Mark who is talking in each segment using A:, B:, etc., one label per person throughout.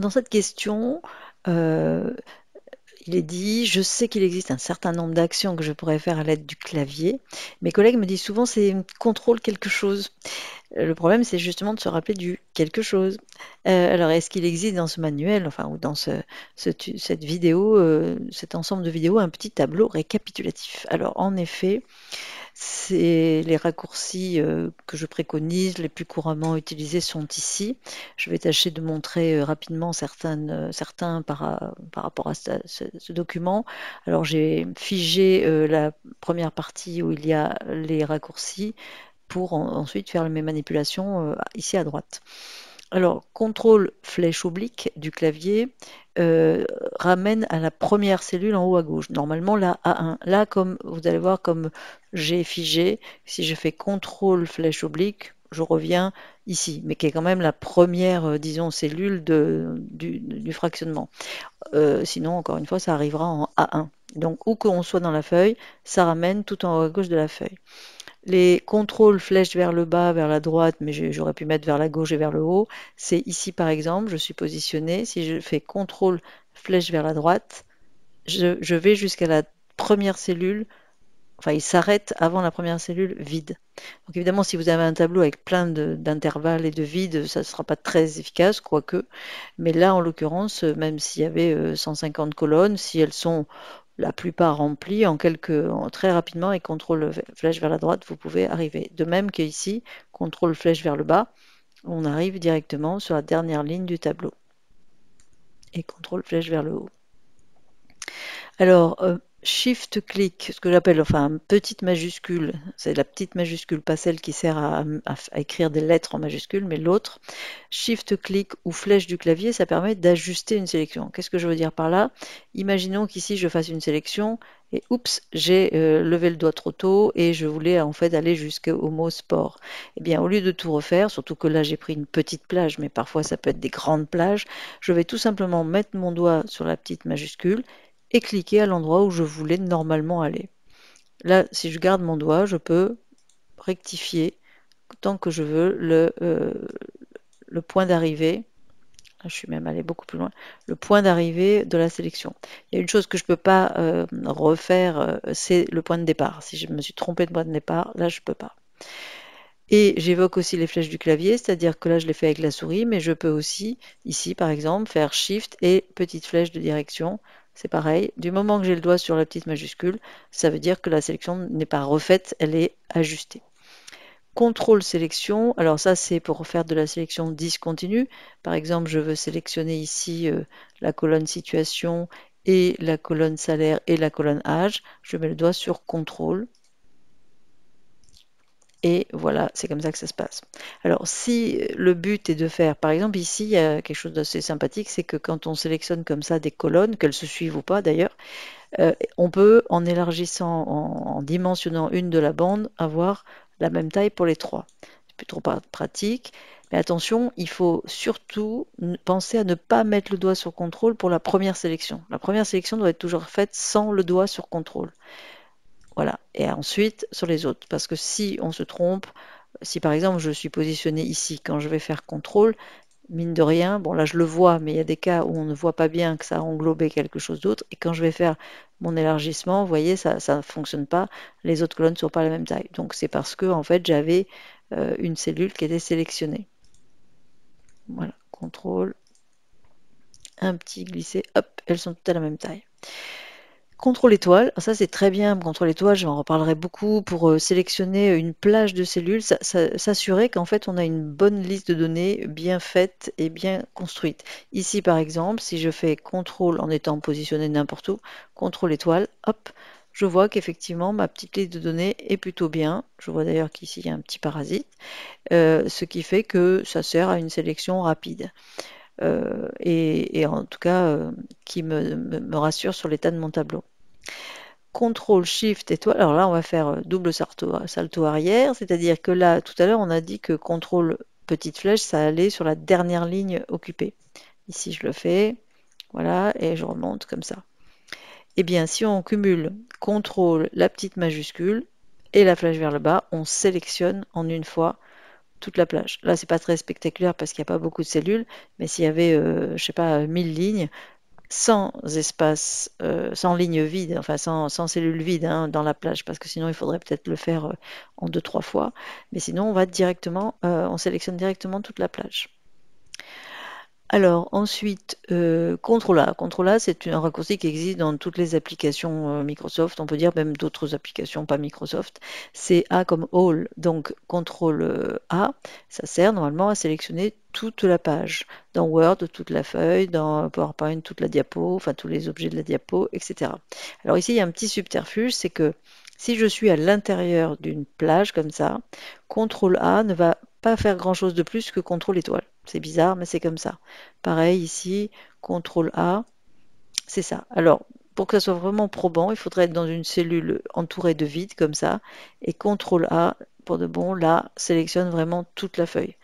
A: Dans cette question, euh, il est dit, je sais qu'il existe un certain nombre d'actions que je pourrais faire à l'aide du clavier. Mes collègues me disent souvent c'est contrôle quelque chose. Le problème, c'est justement de se rappeler du quelque chose. Alors, est-ce qu'il existe dans ce manuel, enfin, ou dans cette vidéo, cet ensemble de vidéos, un petit tableau récapitulatif? Alors, en effet, c'est les raccourcis que je préconise, les plus couramment utilisés sont ici. Je vais tâcher de montrer rapidement certains par rapport à ce document. Alors j'ai figé la première partie où il y a les raccourcis pour ensuite faire mes manipulations ici à droite. Alors, contrôle flèche oblique du clavier euh, ramène à la première cellule en haut à gauche. Normalement, la A1. Là, comme vous allez voir, comme j'ai figé, si je fais contrôle flèche oblique, je reviens ici, mais qui est quand même la première, disons, cellule du fractionnement. Sinon, encore une fois, ça arrivera en A1. Donc, où qu'on soit dans la feuille, ça ramène tout en haut à gauche de la feuille. Les contrôles flèches vers le bas, vers la droite, mais j'aurais pu mettre vers la gauche et vers le haut. C'est ici par exemple, je suis positionné. Si je fais contrôle flèche vers la droite, je vais jusqu'à la première cellule. Enfin, il s'arrête avant la première cellule vide. Donc évidemment, si vous avez un tableau avec plein d'intervalles et de vides, ça ne sera pas très efficace, quoique. Mais là, en l'occurrence, même s'il y avait 150 colonnes, si elles sont la plupart remplies, très rapidement, et contrôle flèche vers la droite, vous pouvez arriver. De même qu'ici, contrôle flèche vers le bas, on arrive directement sur la dernière ligne du tableau. Et contrôle flèche vers le haut. Alors, Shift-clic, ce que j'appelle, enfin, petite majuscule, c'est la petite majuscule, pas celle qui sert à écrire des lettres en majuscule, mais l'autre. Shift-clic ou flèche du clavier, ça permet d'ajuster une sélection. Qu'est-ce que je veux dire par là? Imaginons qu'ici, je fasse une sélection et oups, j'ai levé le doigt trop tôt et je voulais en fait aller jusqu'au mot sport. Eh bien, au lieu de tout refaire, surtout que là, j'ai pris une petite plage, mais parfois ça peut être des grandes plages, je vais tout simplement mettre mon doigt sur la petite majuscule et cliquer à l'endroit où je voulais normalement aller. Là, si je garde mon doigt, je peux rectifier tant que je veux le point d'arrivée. Je suis même allé beaucoup plus loin. Le point d'arrivée de la sélection. Il y a une chose que je ne peux pas refaire, c'est le point de départ. Si je me suis trompé de point de départ, là, je ne peux pas. Et j'évoque aussi les flèches du clavier, c'est-à-dire que là, je l'ai fait avec la souris, mais je peux aussi, ici par exemple, faire Shift et petite flèche de direction. C'est pareil. Du moment que j'ai le doigt sur la petite majuscule, ça veut dire que la sélection n'est pas refaite, elle est ajustée. Contrôle sélection, alors ça c'est pour faire de la sélection discontinue. Par exemple, je veux sélectionner ici la colonne situation et la colonne salaire et la colonne âge. Je mets le doigt sur contrôle. Et voilà, c'est comme ça que ça se passe. Alors, si le but est de faire, par exemple, ici, il y a quelque chose d'assez sympathique, c'est que quand on sélectionne comme ça des colonnes, qu'elles se suivent ou pas d'ailleurs, on peut, en élargissant, en dimensionnant une de la bande, avoir la même taille pour les trois. C'est plus trop pratique. Mais attention, il faut surtout penser à ne pas mettre le doigt sur contrôle pour la première sélection. La première sélection doit être toujours faite sans le doigt sur contrôle. Voilà. Et ensuite, sur les autres. Parce que si on se trompe, si par exemple je suis positionné ici, quand je vais faire contrôle, mine de rien, bon là je le vois, mais il y a des cas où on ne voit pas bien que ça a englobé quelque chose d'autre. Et quand je vais faire mon élargissement, vous voyez, ça ne fonctionne pas. Les autres colonnes ne sont pas à la même taille. Donc c'est parce que en fait j'avais une cellule qui était sélectionnée. Voilà, contrôle, un petit glissé, hop, elles sont toutes à la même taille. Contrôle étoile, ça c'est très bien, contrôle étoile, j'en reparlerai beaucoup pour sélectionner une plage de cellules, s'assurer qu'en fait on a une bonne liste de données bien faite et bien construite. Ici par exemple, si je fais contrôle en étant positionné n'importe où, contrôle étoile, hop, je vois qu'effectivement ma petite liste de données est plutôt bien. Je vois d'ailleurs qu'ici il y a un petit parasite, ce qui fait que ça sert à une sélection rapide. Et en tout cas qui me rassure sur l'état de mon tableau. CTRL SHIFT étoile. Alors là, on va faire double salto arrière, c'est-à-dire que là, tout à l'heure, on a dit que CTRL petite flèche, ça allait sur la dernière ligne occupée. Ici, je le fais, voilà, et je remonte comme ça. Eh bien, si on cumule CTRL, la petite majuscule, et la flèche vers le bas, on sélectionne en une fois toute la plage. Là, c'est pas très spectaculaire parce qu'il n'y a pas beaucoup de cellules, mais s'il y avait, je sais pas, 1000 lignes, sans espace, sans ligne vide, enfin sans cellule vide hein, dans la plage, parce que sinon il faudrait peut-être le faire en deux, trois fois. Mais sinon, on va directement, on sélectionne directement toute la plage. Alors ensuite, contrôle A. Contrôle A, c'est un raccourci qui existe dans toutes les applications Microsoft, on peut dire même d'autres applications pas Microsoft. C'est A comme All, donc contrôle A, ça sert normalement à sélectionner toute la page. Dans Word, toute la feuille, dans PowerPoint, toute la diapo, enfin tous les objets de la diapo, etc. Alors ici, il y a un petit subterfuge, c'est que si je suis à l'intérieur d'une plage comme ça, contrôle A ne va pas faire grand-chose de plus que contrôle étoile. C'est bizarre, mais c'est comme ça. Pareil ici, CTRL A, c'est ça. Alors, pour que ça soit vraiment probant, il faudrait être dans une cellule entourée de vide, comme ça, et CTRL A, pour de bon, là, sélectionne vraiment toute la feuille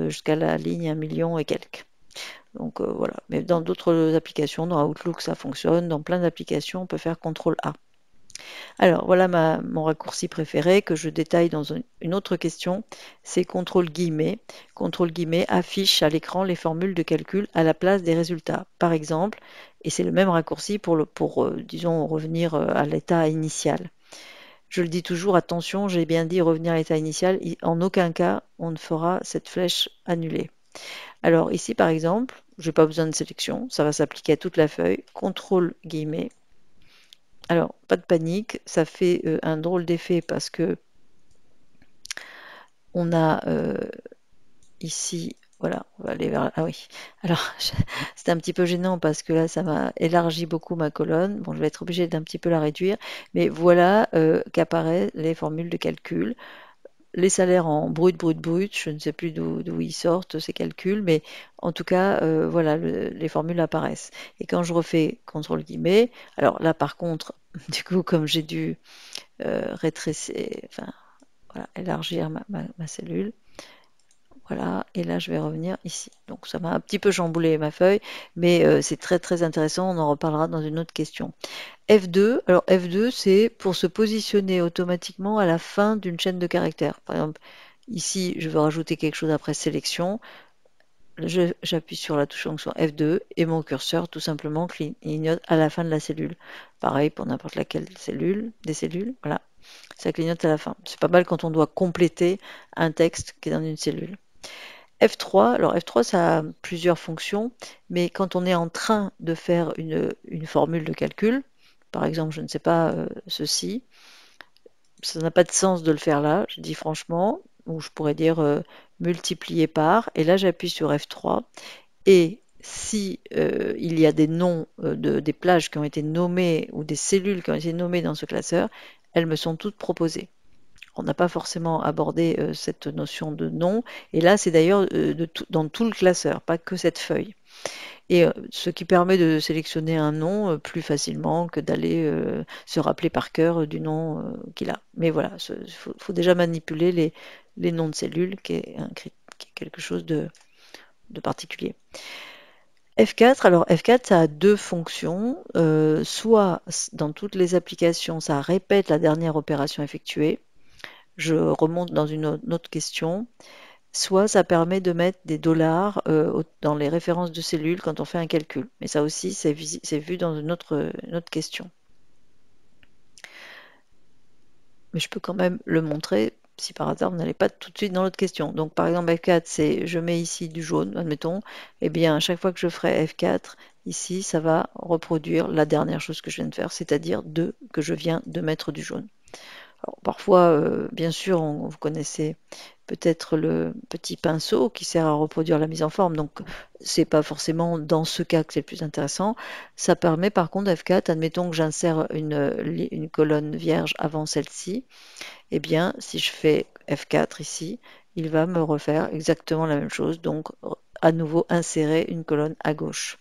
A: jusqu'à la ligne 1 million et quelques. Donc voilà. Mais dans d'autres applications, dans Outlook, ça fonctionne. Dans plein d'applications, on peut faire CTRL A. Alors, voilà mon raccourci préféré que je détaille dans une autre question, c'est contrôle guillemets. Contrôle guillemets affiche à l'écran les formules de calcul à la place des résultats. Par exemple, et c'est le même raccourci pour disons, revenir à l'état initial. Je le dis toujours, attention, j'ai bien dit revenir à l'état initial, en aucun cas on ne fera cette flèche annulée. Alors ici, par exemple, je n'ai pas besoin de sélection, ça va s'appliquer à toute la feuille, contrôle guillemets. Alors, pas de panique, ça fait un drôle d'effet parce que on a ici, voilà, on va aller vers... Ah oui, alors c'était un petit peu gênant parce que là, ça m'a élargi beaucoup ma colonne. Bon, je vais être obligée d'un petit peu la réduire, mais voilà qu'apparaissent les formules de calcul. Les salaires en brut, je ne sais plus d'où ils sortent ces calculs, mais en tout cas, voilà, les formules apparaissent. Et quand je refais contrôle guillemets, alors là par contre, du coup, comme j'ai dû rétrécir, enfin, voilà, élargir ma cellule, voilà, et là je vais revenir ici. Donc ça m'a un petit peu chamboulé ma feuille, mais c'est très très intéressant, on en reparlera dans une autre question. F2, alors F2 c'est pour se positionner automatiquement à la fin d'une chaîne de caractères. Par exemple, ici je veux rajouter quelque chose après sélection, j'appuie sur la touche fonction F2 et mon curseur tout simplement clignote à la fin de la cellule. Pareil pour n'importe laquelle cellule, des cellules, voilà, ça clignote à la fin. C'est pas mal quand on doit compléter un texte qui est dans une cellule. F3, alors F3 ça a plusieurs fonctions, mais quand on est en train de faire une formule de calcul, par exemple, je ne sais pas, ceci, ça n'a pas de sens de le faire là, je dis franchement, ou je pourrais dire multiplier par, et là j'appuie sur F3, et si il y a des noms des plages qui ont été nommées ou des cellules qui ont été nommées dans ce classeur, elles me sont toutes proposées. On n'a pas forcément abordé cette notion de nom, et là c'est d'ailleurs dans tout le classeur, pas que cette feuille. Et ce qui permet de sélectionner un nom plus facilement que d'aller se rappeler par cœur du nom qu'il a. Mais voilà, il faut déjà manipuler les noms de cellules, qui est quelque chose de particulier. F4, alors F4, ça a deux fonctions. Soit dans toutes les applications, ça répète la dernière opération effectuée. Je remonte dans une autre question. Soit ça permet de mettre des dollars dans les références de cellules quand on fait un calcul. Mais ça aussi, c'est vu dans une autre question. Mais je peux quand même le montrer si par hasard vous n'allez pas tout de suite dans l'autre question. Donc par exemple F4, c'est je mets ici du jaune, admettons. Eh bien, à chaque fois que je ferai F4, ici, ça va reproduire la dernière chose que je viens de faire, c'est-à-dire que je viens de mettre du jaune. Alors, parfois, bien sûr, vous connaissez peut-être le petit pinceau qui sert à reproduire la mise en forme. Donc, c'est pas forcément dans ce cas que c'est le plus intéressant. Ça permet par contre F4, admettons que j'insère une colonne vierge avant celle-ci. Eh bien, si je fais F4 ici, il va me refaire exactement la même chose. Donc, à nouveau, insérer une colonne à gauche.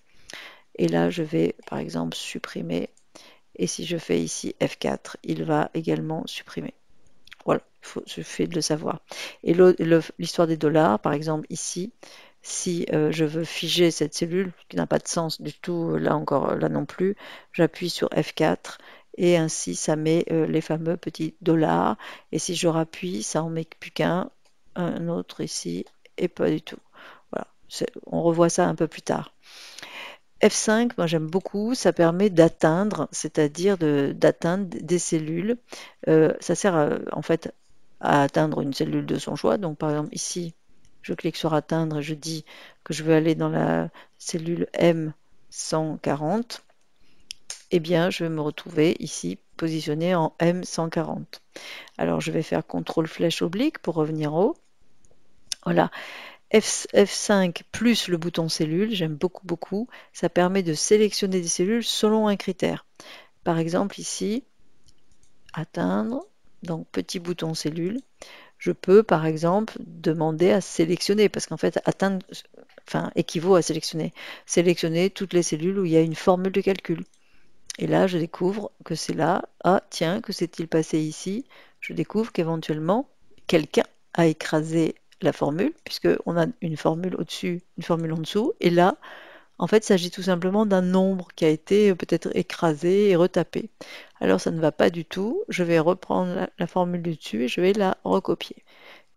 A: Et là, je vais par exemple supprimer. Et si je fais ici F4, il va également supprimer. Voilà, il suffit de le savoir. Et l'histoire des dollars, par exemple ici, si je veux figer cette cellule, qui n'a pas de sens du tout, là encore, là non plus, j'appuie sur F4 et ainsi ça met les fameux petits dollars. Et si je rappuie, ça en met plus qu'un. un autre ici, et pas du tout. Voilà, on revoit ça un peu plus tard. F5, moi j'aime beaucoup, ça permet d'atteindre, c'est-à-dire d'atteindre des cellules. Ça sert en fait à atteindre une cellule de son choix. Donc par exemple ici, je clique sur atteindre et je dis que je veux aller dans la cellule M140. Eh bien, je vais me retrouver ici positionné en M140. Alors je vais faire CTRL flèche oblique pour revenir en haut. Voilà, F5 plus le bouton cellule, j'aime beaucoup beaucoup, ça permet de sélectionner des cellules selon un critère. Par exemple ici, atteindre, donc petit bouton cellule, je peux par exemple demander à sélectionner, parce qu'en fait atteindre enfin, équivaut à sélectionner. Sélectionner toutes les cellules où il y a une formule de calcul. Et là, je découvre que c'est là. Ah, tiens, que s'est-il passé ici? Je découvre qu'éventuellement, quelqu'un a écrasé la formule, puisqu'on a une formule au-dessus, une formule en dessous. Et là, en fait, il s'agit tout simplement d'un nombre qui a été peut-être écrasé et retapé. Alors, ça ne va pas du tout. Je vais reprendre la formule du dessus et je vais la recopier.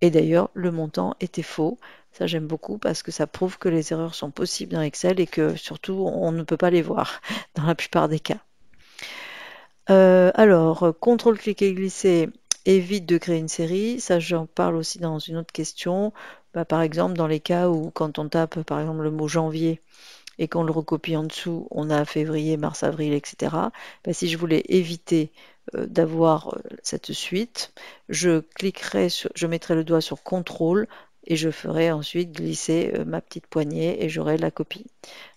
A: Et d'ailleurs, le montant était faux. Ça, j'aime beaucoup parce que ça prouve que les erreurs sont possibles dans Excel et que surtout, on ne peut pas les voir dans la plupart des cas. Alors, contrôle cliquer glisser évite de créer une série. Ça, j'en parle aussi dans une autre question. Bah, par exemple, dans les cas où quand on tape par exemple le mot janvier et qu'on le recopie en dessous, on a février, mars, avril, etc. Bah, si je voulais éviter d'avoir cette suite, je mettrai le doigt sur contrôle et je ferai ensuite glisser ma petite poignée et j'aurai la copie.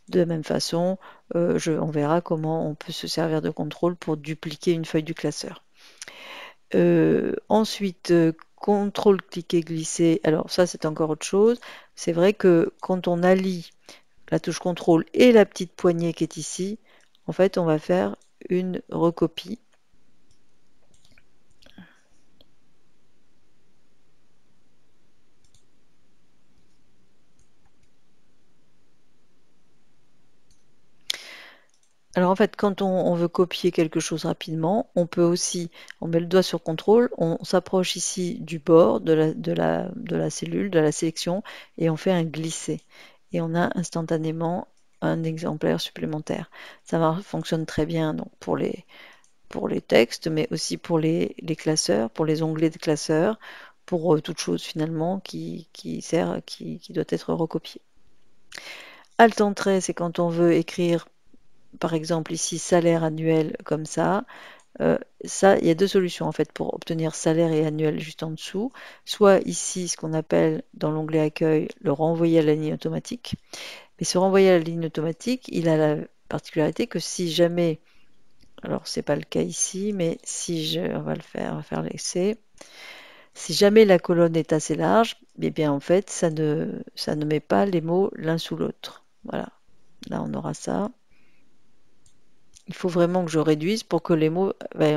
A: De la même façon, on verra comment on peut se servir de contrôle pour dupliquer une feuille du classeur. Ensuite, contrôle cliquer glisser. Alors ça, c'est encore autre chose. C'est vrai que quand on allie la touche contrôle et la petite poignée qui est ici, en fait, on va faire une recopie. Alors en fait, quand on veut copier quelque chose rapidement, on peut aussi, on met le doigt sur contrôle, on s'approche ici du bord de la cellule, de la sélection, et on fait un glisser. Et on a instantanément un exemplaire supplémentaire. Ça fonctionne très bien donc pour les textes, mais aussi pour les classeurs, pour les onglets de classeurs, pour toute chose finalement qui doit être recopiée. Alt-entrée, c'est quand on veut écrire par exemple ici salaire annuel comme ça. Ça, il y a deux solutions en fait pour obtenir salaire et annuel juste en dessous. Soit ici, ce qu'on appelle dans l'onglet accueil, le renvoyer à la ligne automatique. Mais ce renvoyer à la ligne automatique, il a la particularité que si jamais, alors c'est pas le cas ici, mais si on va on va faire l'essai. Si jamais la colonne est assez large, eh bien en fait, ça ne met pas les mots l'un sous l'autre. Voilà, là on aura ça. Il faut vraiment que je réduise pour que les mots aillent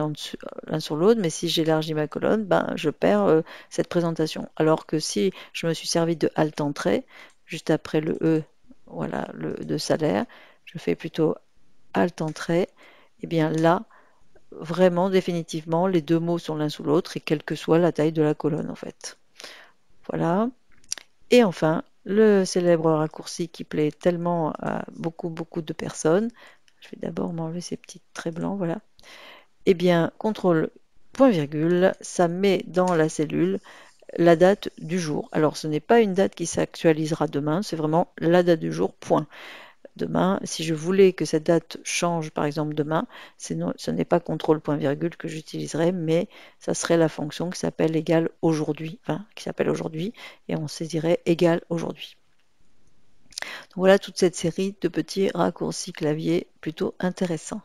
A: l'un sur l'autre, mais si j'élargis ma colonne, ben, je perds cette présentation. Alors que si je me suis servi de Alt Entrée, juste après le E, voilà, le E de salaire, je fais plutôt Alt Entrée, et bien là, vraiment, définitivement, les deux mots sont l'un sous l'autre, et quelle que soit la taille de la colonne, en fait. Voilà. Et enfin, le célèbre raccourci qui plaît tellement à beaucoup de personnes. Je vais d'abord m'enlever ces petits traits blancs, voilà. Eh bien, contrôle point virgule, ça met dans la cellule la date du jour. Alors, ce n'est pas une date qui s'actualisera demain, c'est vraiment la date du jour, point. Demain, si je voulais que cette date change, par exemple demain, ce n'est pas contrôle point virgule que j'utiliserai, mais ça serait la fonction qui s'appelle égale aujourd'hui, enfin, qui s'appelle aujourd'hui, et on saisirait égale aujourd'hui. Voilà toute cette série de petits raccourcis clavier plutôt intéressants.